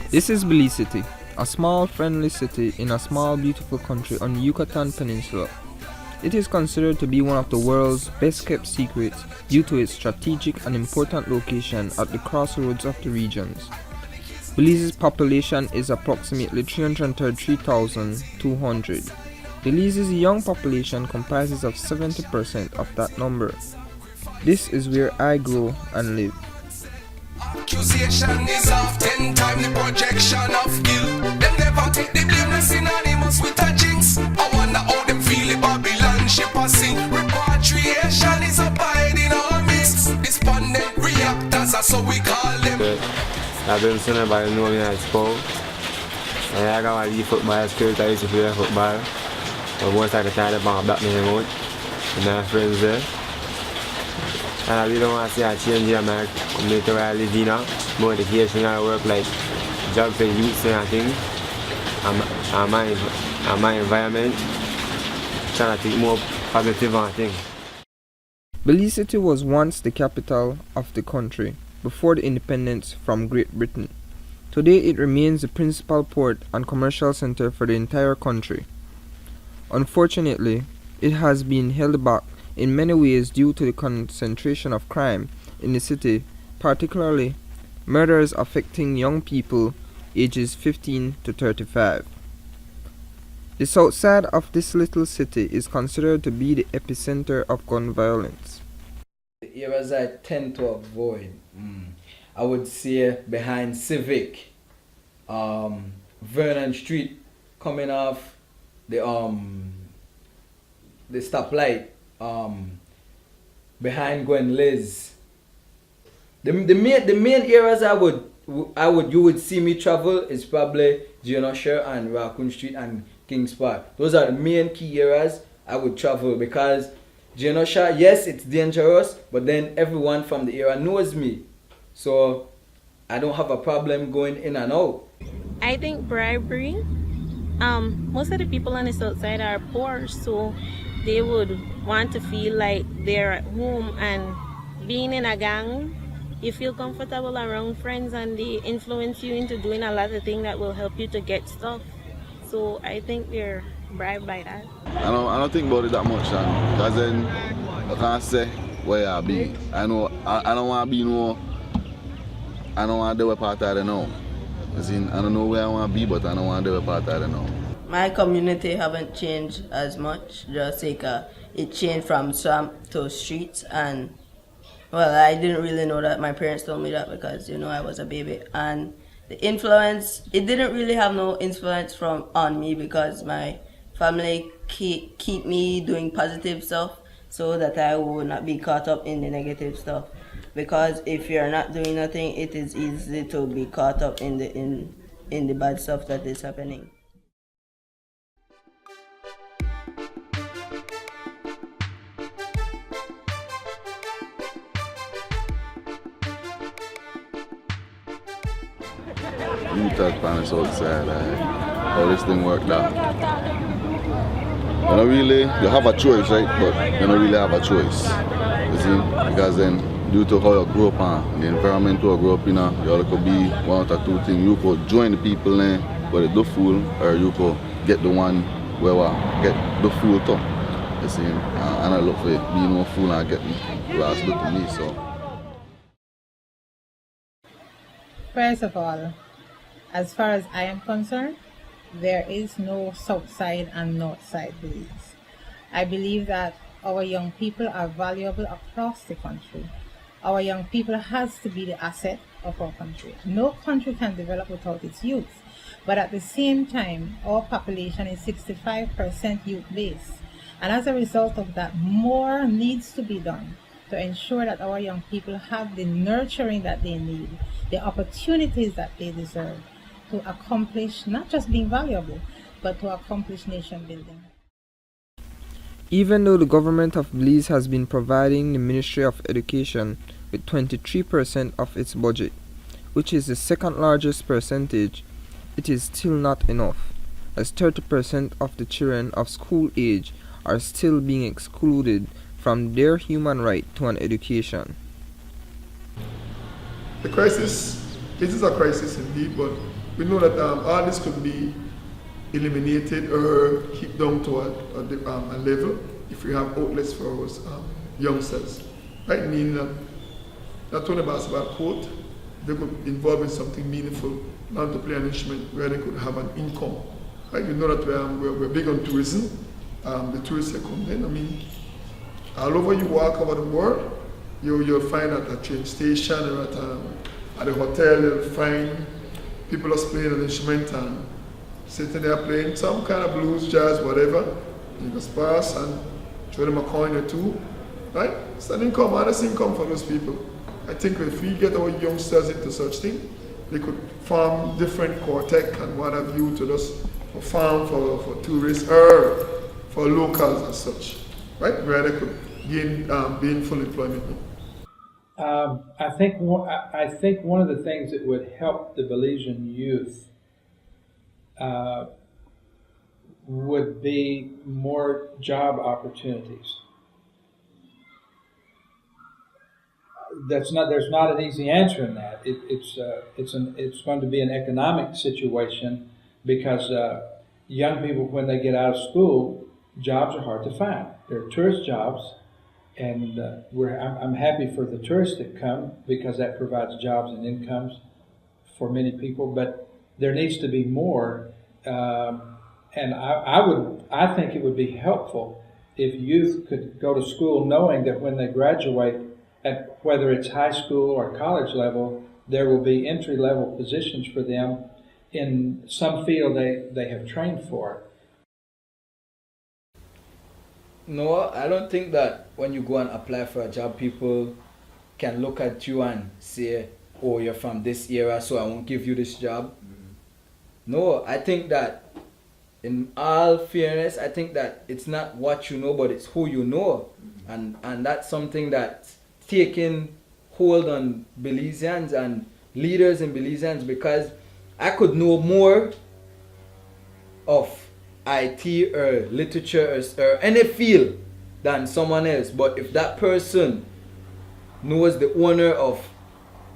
This is Belize City, a small friendly city in a small beautiful country on the Yucatan Peninsula. It is considered to be one of the world's best kept secrets due to its strategic and important location at the crossroads of the regions. Belize's population is approximately 333,200. Belize's young population comprises of 70% of that number. This is where I grow and live. Accusation is of 10 times the projection of guilt. Them never take the blame, no synonymous with a jinx. I wonder how them feel the Babylon ship a sink. Repatriation is abiding our midst. Despondent reactors are so we call them. I've been saying about know me at school. And I got my football skills. I used to play football. But once I got tired of my back me out, and my friends there. And I really don't want to see a change in my community where I live in now. More education and work like jobs for youth and things. And my environment. Trying to think more positive on things. Belize City was once the capital of the country before the independence from Great Britain. Today it remains the principal port and commercial center for the entire country. Unfortunately, it has been held back in many ways due to the concentration of crime in the city, particularly murders affecting young people ages 15 to 35. The south side of this little city is considered to be the epicenter of gun violence. The areas I tend to avoid, I would say behind Civic, Vernon Street, coming off the stoplight, behind Gwen Liz. The main areas you would see me travel is probably Genosha and Raccoon Street and Kings Park. Those are the main key areas I would travel because Genosha, yes, it's dangerous, but then everyone from the area knows me. So I don't have a problem going in and out. I think bribery. Most of the people on the south side are poor, so they would want to feel like they're at home, and being in a gang, you feel comfortable around friends and they influence you into doing a lot of things that will help you to get stuff. So I think they're bribed by that. I don't think about it that much, because then I can't say where I be. I don't want to be I don't want to do a part of it now. As in, I don't know where I want to be, but I don't want to do a part of it now. My community haven't changed as much, just like it changed from swamp to streets, and well, I didn't really know that. My parents told me that because I was a baby, and the influence, it didn't really have no influence on me because my family keep me doing positive stuff so that I would not be caught up in the negative stuff. Because if you're not doing nothing, it is easy to be caught up in the bad stuff that is happening. You touch on the south side, how this thing worked out. You have a choice, right? But you don't really have a choice. You see? Because then, due to how you grew up and the environment you grew up in, you could be one or two things. You could join the people where they do fool, or you could get the one where get the fool too. You see? And I look for it, being no fool and getting last look to me. So. First of all, as far as I am concerned, there is no south side and north side Belize. I believe that our young people are valuable across the country. Our young people has to be the asset of our country. No country can develop without its youth. But at the same time, our population is 65% youth based. And as a result of that, more needs to be done to ensure that our young people have the nurturing that they need, the opportunities that they deserve to accomplish not just being valuable, but to accomplish nation building. Even though the government of Belize has been providing the Ministry of Education with 23% of its budget, which is the second largest percentage, it is still not enough, as 30% of the children of school age are still being excluded from their human right to an education. The crisis, it is a crisis indeed, but we know that all this could be eliminated or keep down to a level if we have outlets for our youngsters. Right? Meaning that not only basketball court, they could involve in something meaningful, learn to play an instrument where they could have an income. Right? We know that we're big on tourism. The tourists that come in. I mean, all over you walk over the world, you'll find at a train station or at a hotel, you'll find people just playing an instrument and sitting there playing some kind of blues, jazz, whatever. You just pass and throw them a coin or two. Right? It's an income, honest income for those people. I think if we get our youngsters into such thing, they could form different quartet and what have you to just farm for tourists or for locals as such, right? Where they could gain gainful employment. I think one of the things that would help the Belizean youth would be more job opportunities. There's not an easy answer in that. It's going to be an economic situation because young people, when they get out of school, jobs are hard to find. They're tourist jobs, and I'm happy for the tourists that come because that provides jobs and incomes for many people. But there needs to be more, and I think it would be helpful if youth could go to school knowing that when they graduate, at whether it's high school or college level, there will be entry-level positions for them in some field they have trained for. No, I don't think that when you go and apply for a job, people can look at you and say, oh, you're from this era, so I won't give you this job. No, I think that in all fairness, I think that it's not what you know, but it's who you know. And that's something that's taking hold on Belizeans and leaders in Belizeans, because I could know more of IT or literature or any field than someone else. But if that person knows the owner of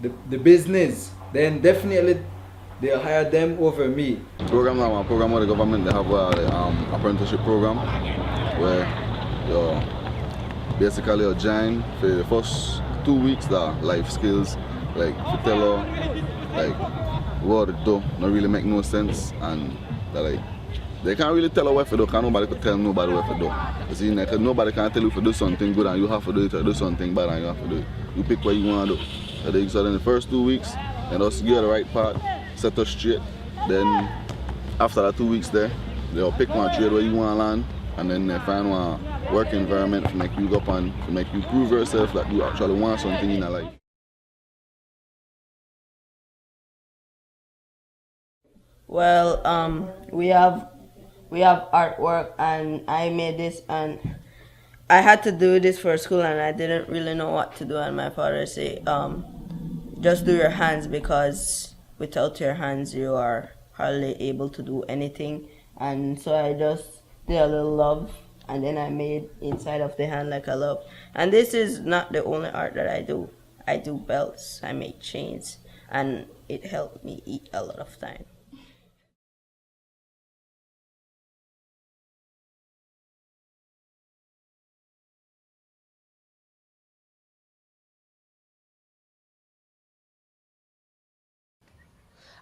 the business, then definitely they'll hire them over me. Program where the government they have an apprenticeship program where basically you join for the first 2 weeks that life skills, like to tell her like what to do, not really make no sense, and that like they can't really tell her what to do because nobody could tell nobody what to do. You see, like, nobody can tell you to do something good and you have to do it, or do something bad and you have to do it. You pick what you want to do. So then the first 2 weeks, and just get the right path, set us straight. Then after that 2 weeks there, they'll pick one trade where you want to learn, and then they find one work environment to make you go up and to make you prove yourself that you actually want something in your life. Well, we have artwork, and I made this, and I had to do this for school, and I didn't really know what to do. And my father said, just do your hands, because without your hands you are hardly able to do anything. And so I just did a little love, and then I made inside of the hand like a love. And this is not the only art that I do. I do belts, I make chains, and it helped me eat a lot of time.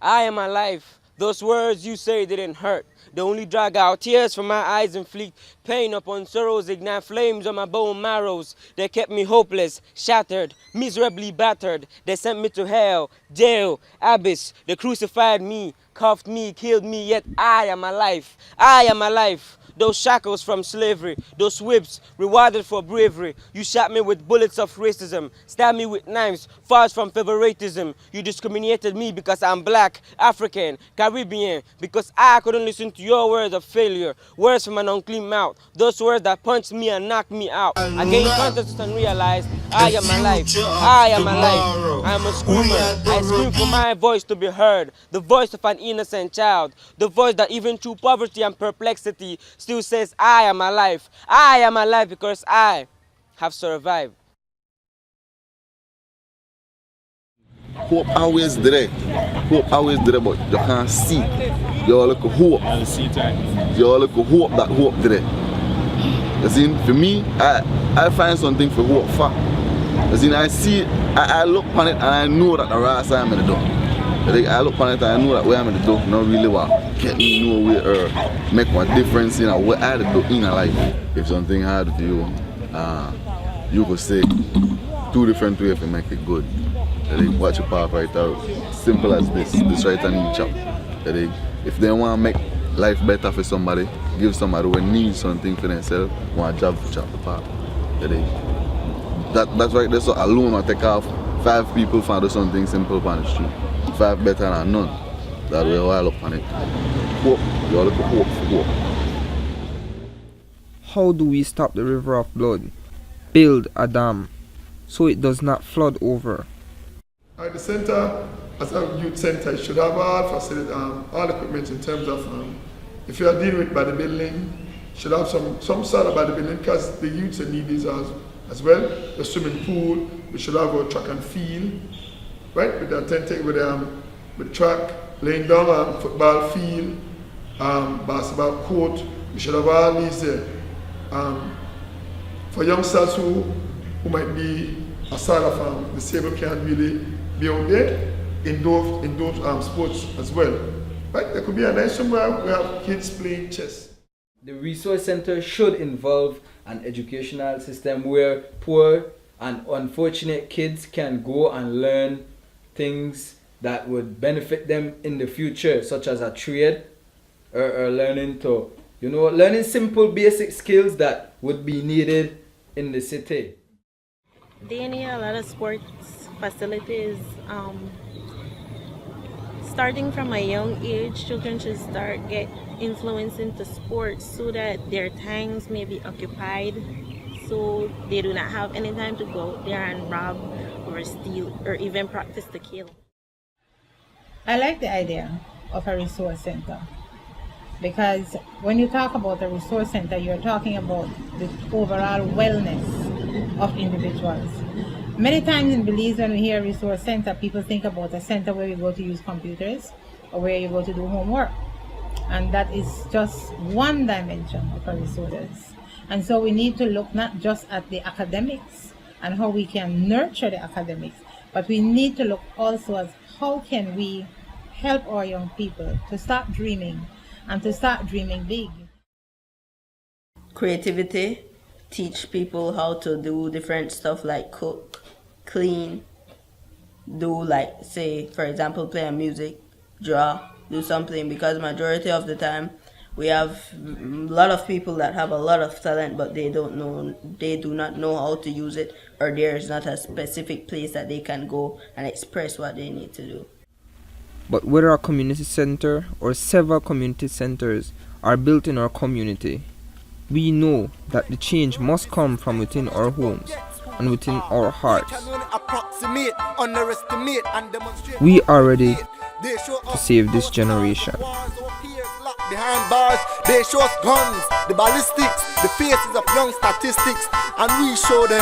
I am alive. Those words you say didn't hurt. They only drag out tears from my eyes and inflict pain upon sorrows, ignite flames on my bone marrows. They kept me hopeless, shattered, miserably battered. They sent me to hell, jail, abyss. They crucified me, cuffed me, killed me, yet I am alive. I am alive. Those shackles from slavery, those whips rewarded for bravery. You shot me with bullets of racism, stabbed me with knives, far from favoritism. You discriminated me because I'm black, African, Caribbean, because I couldn't listen to your words of failure, words from an unclean mouth, those words that punched me and knocked me out. I gained consciousness and realized I am alive. I am alive. I am a screamer. I scream for my voice to be heard, the voice of an innocent child, the voice that even through poverty and perplexity still says, I am alive. I am alive because I have survived. Hope always there. Hope always there, but you can't see. You look at hope. You look at hope that hope there. You see, for me, I find something for hope for. You see, I look on it and I know that the right side I'm going to do. I look on it and I know that where I'm going to do, not really what get me know where make a difference in what I do in life. If something hard to you, you could say 2 different ways to make it good. Watch your path right out. Simple as this right hand in chop. If they want to make life better for somebody, give somebody who needs something for themselves, want a job to chop the path. That's right there, so alone I take off 5 people for do something simple on the street. 5 better than none. That way I look on it. Hope, you look at hope for hope. How do we stop the river of blood? Build a dam so it does not flood over. The center, as a youth center, should have all facilities, all equipment in terms of, if you are dealing with bodybuilding, should have some sort of bodybuilding because the youths need these as well. The swimming pool, we should have a track and field, right? With the with track, laying down football field, basketball court. We should have all these there. For youngsters who might be aside of disabled can't really be out there in those sports as well. Right? There could be a nice somewhere where we have kids playing chess. The resource center should involve an educational system where poor and unfortunate kids can go and learn things that would benefit them in the future, such as a trade or learning simple basic skills that would be needed in the city. They need a lot of sports facilities. Starting from a young age, children should get influenced into sports so that their times may be occupied, so they do not have any time to go out there and rob or steal or even practice to kill. I like the idea of a resource center because when you talk about a resource center, you're talking about the overall wellness of individuals. Many times in Belize, when we hear resource center, people think about a center where you go to use computers or where you go to do homework. And that is just one dimension of our resources. And so we need to look not just at the academics and how we can nurture the academics, but we need to look also at how can we help our young people to start dreaming and to start dreaming big. Creativity, teach people how to do different stuff like cook, clean, do like, say, for example, play music, draw, do something, because majority of the time we have a lot of people that have a lot of talent, but they do not know how to use it, or there is not a specific place that they can go and express what they need to do. But whether a community center or several community centers are built in our community, we know that the change must come from within our homes and within our hearts. We are ready to save this generation. Behind bars, they show us guns, the ballistics, the faces of young statistics, and we show them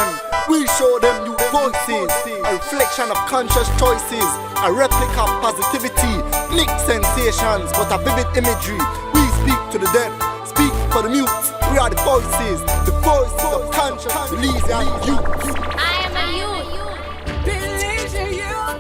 new voices, a reflection of conscious choices, a replica of positivity, mixed sensations, but a vivid imagery. We speak to the dead, speak for the mute. We are the voices of conscious Belizean youth. I am a youth. Belize youth.